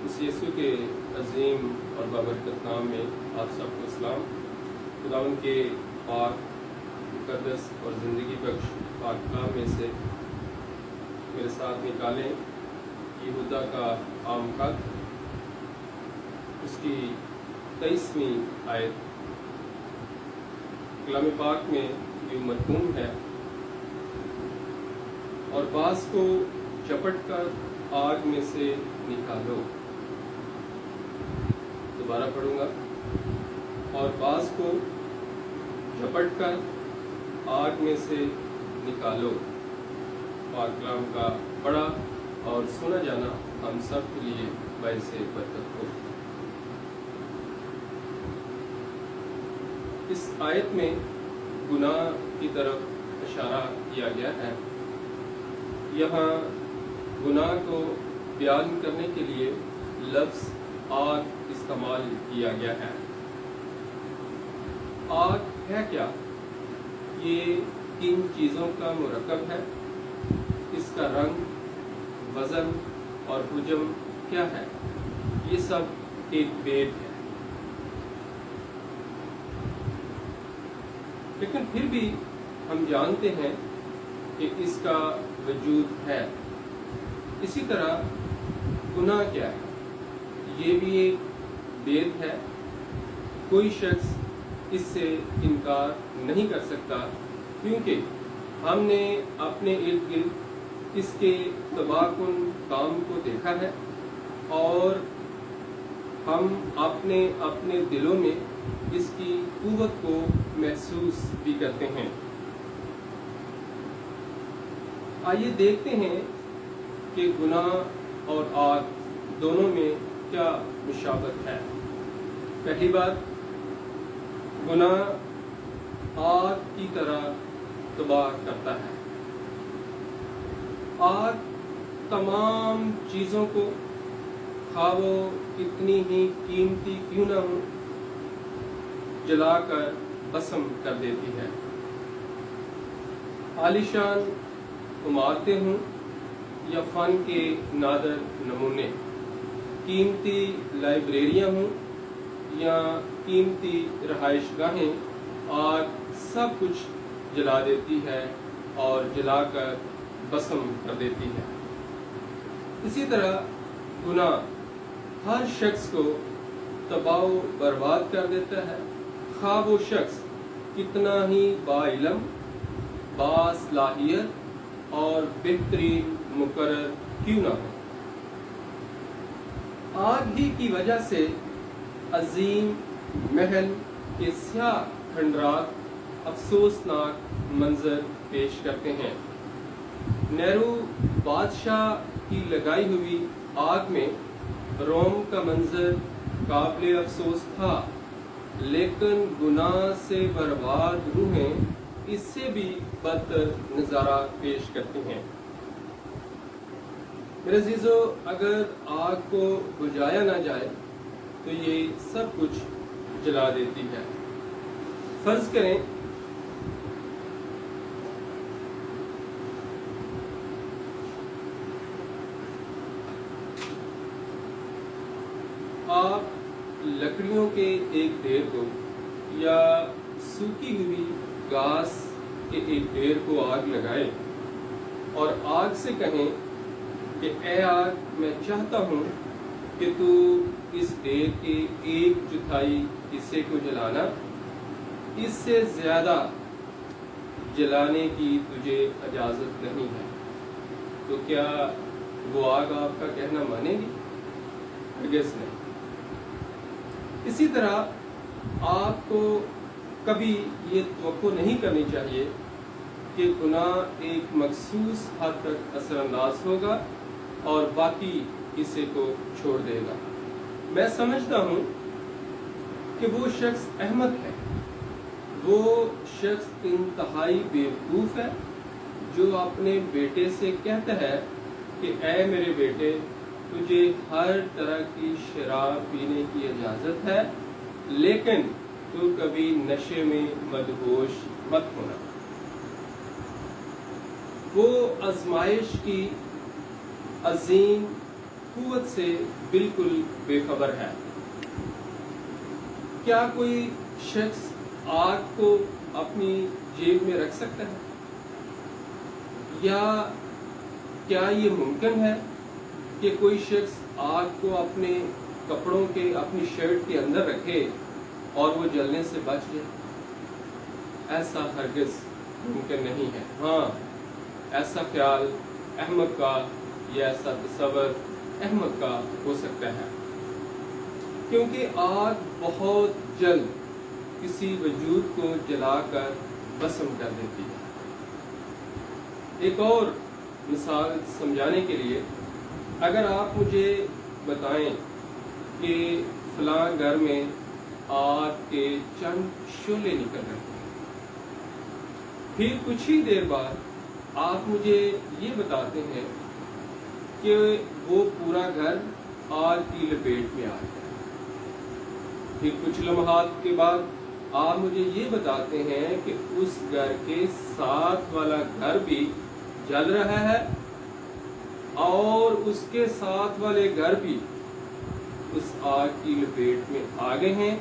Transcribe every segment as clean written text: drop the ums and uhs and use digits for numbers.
اس یسوع کے عظیم اور بابرکت نام میں آپ سب کو اسلام۔ خداوند کے پاک مقدس اور زندگی بخش پاک کلام میں سے میرے ساتھ نکالیں یہودا کا عام خط، اس کی 23ویں آیت۔ کلام پاک میں یہ مرقوم ہے، اور بعض کو چپٹ کر آگ میں سے نکالو۔ دوبارہ پڑھوں گا، اور بعض کو جھپٹ کر آگ میں سے نکالو۔ پاک کلام کا پڑھا اور سنا جانا ہم سب کے لیے باعث برکت ہو۔ اس آیت میں گناہ کی طرف اشارہ کیا گیا ہے۔ یہاں گناہ کو بیان کرنے کے لیے لفظ آگ استعمال کیا گیا ہے۔ آگ ہے کیا؟ یہ کن چیزوں کا مرکب ہے؟ اس کا رنگ، وزن اور حجم کیا ہے؟ یہ سب ایک بید ہے، لیکن پھر بھی ہم جانتے ہیں کہ اس کا وجود ہے۔ اسی طرح گناہ کیا ہے؟ یہ بھی ایک بید ہے۔ کوئی شخص اس سے انکار نہیں کر سکتا، کیونکہ ہم نے اپنے ارد گرد اس کے تباہ کن کام کو دیکھا ہے، اور ہم اپنے دلوں میں اس کی قوت کو محسوس بھی کرتے ہیں۔ آئیے دیکھتے ہیں کہ گناہ اور آگ دونوں میں کیا مشابہت ہے۔ پہلی بات، گناہ آگ کی طرح تباہ کرتا ہے۔ آگ تمام چیزوں کو، خواہ وہ کتنی ہی قیمتی کیوں نہ ہو، جلا کر بھسم کر دیتی ہے۔ عالیشان عمارتیں ہوں یا فن کے نادر نمونے، قیمتی لائبریریاں ہوں یا قیمتی رہائش گاہیں، آگ سب کچھ جلا دیتی ہے اور جلا کر بھسم کر دیتی ہے۔ اسی طرح گناہ ہر شخص کو تباہ و برباد کر دیتا ہے، خواہ وہ شخص کتنا ہی با علم، باصلاحیت اور بہترین مقرر کیوں نہ ہو۔ آگ ہی کی وجہ سے عظیم محل کے سیاہ کھنڈرات افسوسناک منظر پیش کرتے ہیں۔ نیرو بادشاہ کی لگائی ہوئی آگ میں روم کا منظر قابل افسوس تھا، لیکن گناہ سے برباد روحیں اس سے بھی بدتر نظارہ پیش کرتی ہیں۔ میرے عزیزو، اگر آگ کو بجھایا نہ جائے تو یہ سب کچھ جلا دیتی ہے۔ فرض کریں آپ لکڑیوں کے ایک ڈھیر کو یا سوکھی ہوئی گھاس کے ایک ڈھیر کو آگ لگائیں اور آگ سے کہیں کہ اے آگ، میں چاہتا ہوں کہ تو اس ڈھیر کے 1/4 حصے کو جلانا، اس سے زیادہ جلانے کی تجھے اجازت نہیں ہے، تو کیا وہ آگ آپ کا کہنا مانے گی؟ ہرگز نہیں۔ اسی طرح آپ کو کبھی یہ توقع نہیں کرنی چاہیے کہ گناہ ایک مخصوص حد تک اثر انداز ہوگا اور باقی حصے کو چھوڑ دے گا۔ میں سمجھتا ہوں کہ وہ شخص احمق ہے، وہ شخص انتہائی بیوقوف ہے جو اپنے بیٹے سے کہتا ہے کہ اے میرے بیٹے، تجھے ہر طرح کی شراب پینے کی اجازت ہے، لیکن تو کبھی نشے میں مدہوش مت ہونا۔ وہ آزمائش کی عظیم قوت سے بالکل بے خبر ہے۔ کیا کوئی شخص آگ کو اپنی جیب میں رکھ سکتا ہے؟ یا کیا یہ ممکن ہے کہ کوئی شخص آگ کو اپنے کپڑوں کے، اپنی شرٹ کے اندر رکھے اور وہ جلنے سے بچ جائے؟ ایسا ہرگز ممکن نہیں ہے۔ ہاں، ایسا خیال احمق کا یا ایسا تصور احمق کا ہو سکتا ہے، کیونکہ آگ بہت جلد کسی وجود کو جلا کر بھسم کر دیتی ہے۔ ایک اور مثال سمجھانے کے لیے، اگر آپ مجھے بتائیں کہ فلاں گھر میں آگ کے چند شعلے نکل رہے ہیں، پھر کچھ ہی دیر بعد آپ مجھے یہ بتاتے ہیں کہ وہ پورا گھر آگ کی لپیٹ میں آ گیا، پھر کچھ لمحات کے بعد آپ مجھے یہ بتاتے ہیں کہ اس گھر کے ساتھ والا گھر بھی جل رہا ہے اور اس کے ساتھ والے گھر بھی اس آگ کی لپیٹ میں آ گئے ہیں،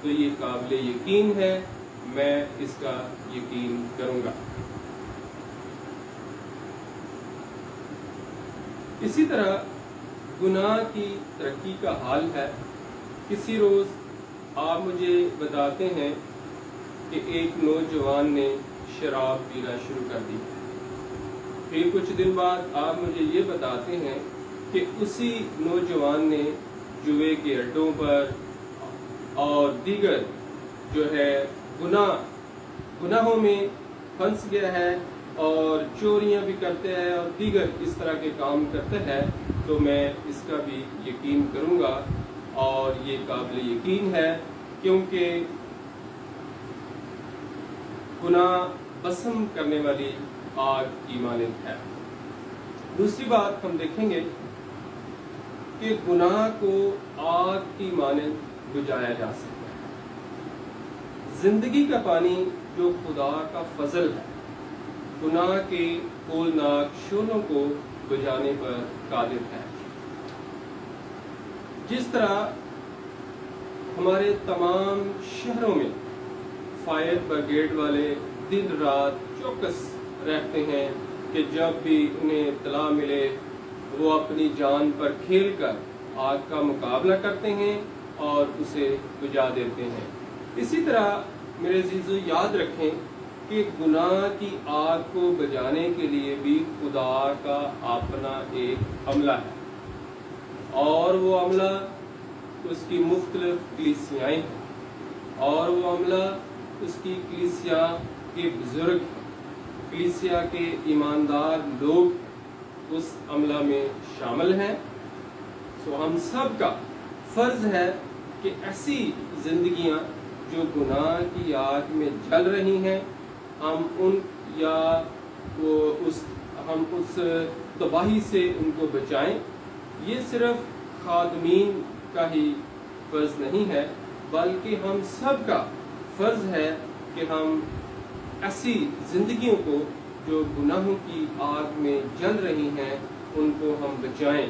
تو یہ قابل یقین ہے، میں اس کا یقین کروں گا۔ اسی طرح گناہ کی ترقی کا حال ہے۔ کسی روز آپ مجھے بتاتے ہیں کہ ایک نوجوان نے شراب پینا شروع کر دی، پھر کچھ دن بعد آپ مجھے یہ بتاتے ہیں کہ اسی نوجوان نے جوئے کے اڈوں پر اور دیگر جو ہے گناہوں میں پھنس گیا ہے اور چوریاں بھی کرتے ہیں اور دیگر اس طرح کے کام کرتے ہیں، تو میں اس کا بھی یقین کروں گا، اور یہ قابل یقین ہے کیونکہ گناہ بھسم کرنے والی آگ کی مانند ہے۔ دوسری بات ہم دیکھیں گے کہ گناہ کو آگ کی مانند بجھایا جا سکتا ہے۔ زندگی کا پانی جو خدا کا فضل ہے، گناہ کے ہولناک شعلوں کو بجھانے پر قادر ہے۔ جس طرح ہمارے تمام شہروں میں فائر بریگیڈ والے دن رات چوکس رہتے ہیں کہ جب بھی انہیں اطلاع ملے وہ اپنی جان پر کھیل کر آگ کا مقابلہ کرتے ہیں اور اسے بجھا دیتے ہیں۔ اسی طرح میرے عزیزو یاد رکھیں کہ گناہ کی آگ کو بجھانے کے لیے بھی خدا کا اپنا ایک عملہ ہے، اور وہ عملہ اس کی مختلف کلیسیاں ہیں، اور وہ عملہ اس کی کلیسیا کے بزرگ ہیں، کلیسیا کے ایماندار لوگ اس عملہ میں شامل ہیں۔ سو ہم سب کا فرض ہے کہ ایسی زندگیاں جو گناہ کی آگ میں جل رہی ہیں، ہم اس تباہی سے ان کو بچائیں۔ یہ صرف خادمین کا ہی فرض نہیں ہے، بلکہ ہم سب کا فرض ہے کہ ہم ایسی زندگیوں کو جو گناہوں کی آگ میں جل رہی ہیں ان کو ہم بچائیں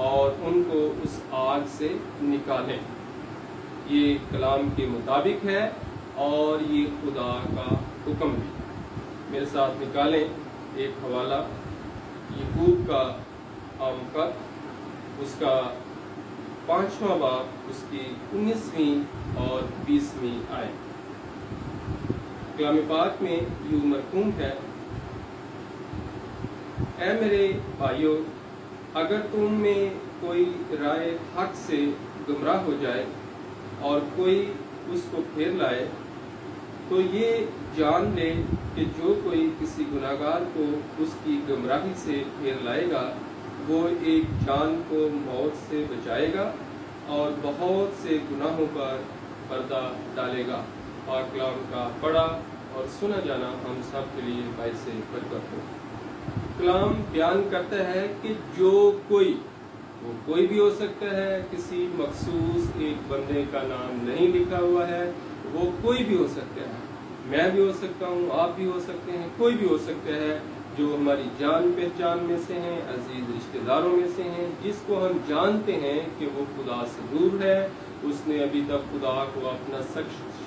اور ان کو اس آگ سے نکالیں۔ یہ کلام کے مطابق ہے اور یہ خدا کا حکم بھی۔ میرے ساتھ نکالیں ایک حوالہ، یعقوب کا خط، اس کا 5واں باب، اس کی 19ویں اور 20ویں آیت۔ کلام پاک میں یوں مرقوم ہے، اے میرے بھائیو، اگر تم میں کوئی رائے حق سے گمراہ ہو جائے اور کوئی اس کو پھیر لائے، تو یہ جان لے کہ جو کوئی کسی گناہگار کو اس کی گمراہی سے پھیر لائے گا، وہ ایک جان کو موت سے بچائے گا اور بہت سے گناہوں پر پردہ ڈالے گا۔ اور کلام کا پڑھا اور سنا جانا ہم سب کے لیے باعث برکت ہو۔ کلام بیان کرتا ہے کہ جو کوئی، وہ کوئی بھی ہو سکتا ہے، کسی مخصوص ایک بندے کا نام نہیں لکھا ہوا ہے، وہ کوئی بھی ہو سکتا ہے، میں بھی ہو سکتا ہوں، آپ بھی ہو سکتے ہیں، کوئی بھی ہو سکتا ہے، جو ہماری جان پہچان میں سے ہیں، عزیز رشتہ داروں میں سے ہیں، جس کو ہم جانتے ہیں کہ وہ خدا سے دور ہے، اس نے ابھی تک خدا کو اپنا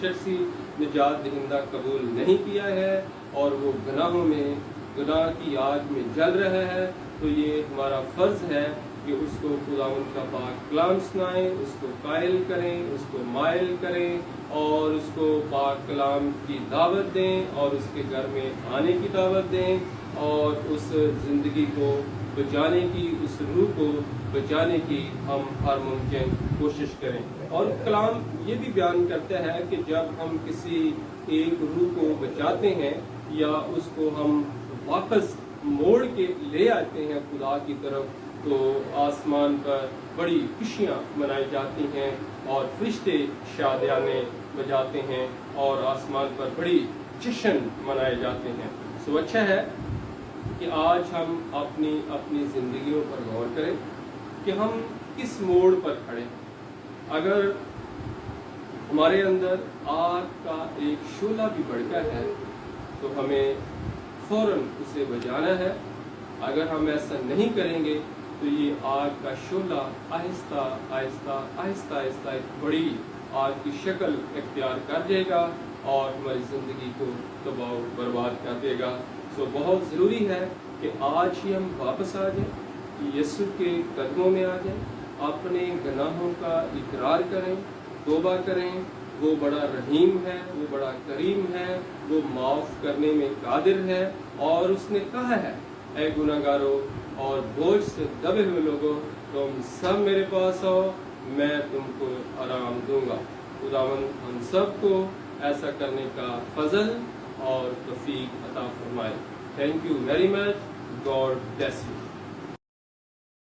شخصی نجات دہندہ قبول نہیں کیا ہے اور وہ گناہ کی آگ میں جل رہا ہے، تو یہ ہمارا فرض ہے کہ اس کو خداوند کا پاک کلام سنائیں، اس کو قائل کریں، اس کو مائل کریں اور اس کو پاک کلام کی دعوت دیں اور اس کے گھر میں آنے کی دعوت دیں اور اس زندگی کو بچانے کی، اس روح کو بچانے کی ہم ہر ممکن کوشش کریں۔ اور کلام یہ بھی بیان کرتا ہے کہ جب ہم کسی ایک روح کو بچاتے ہیں یا اس کو ہم واپس موڑ کے لے آتے ہیں خدا کی طرف، تو آسمان پر بڑی خوشیاں منائی جاتی ہیں اور فرشتے شادیانے بجاتے ہیں اور آسمان پر بڑی جشن منائے جاتے ہیں۔ سو اچھا ہے کہ آج ہم اپنی زندگیوں پر غور کریں کہ ہم کس موڑ پر کھڑے ہیں۔ اگر ہمارے اندر آگ کا ایک شعلہ بھی بھڑکا ہے تو ہمیں فوراً اسے بجانا ہے۔ اگر ہم ایسا نہیں کریں گے تو یہ آگ کا شعلہ آہستہ آہستہ آہستہ آہستہ ایک بڑی آگ کی شکل اختیار کر جائے گا اور ہماری زندگی کو تباہ و برباد کر دے گا۔ سو بہت ضروری ہے کہ آج ہی ہم واپس آ جائیں، یسوع کے قدموں میں آ جائیں، اپنے گناہوں کا اقرار کریں، توبہ کریں۔ وہ بڑا رحیم ہے، وہ بڑا کریم ہے، وہ معاف کرنے میں قادر ہے اور اس نے کہا ہے، اے گناہگاروں اور بوجھ سے دبے ہوئے لوگوں، تم سب میرے پاس آؤ، میں تم کو آرام دوں گا۔ خداوند ہم سب کو ایسا کرنے کا فضل اور توفیق عطا فرمائے۔ Thank you very much. God bless you.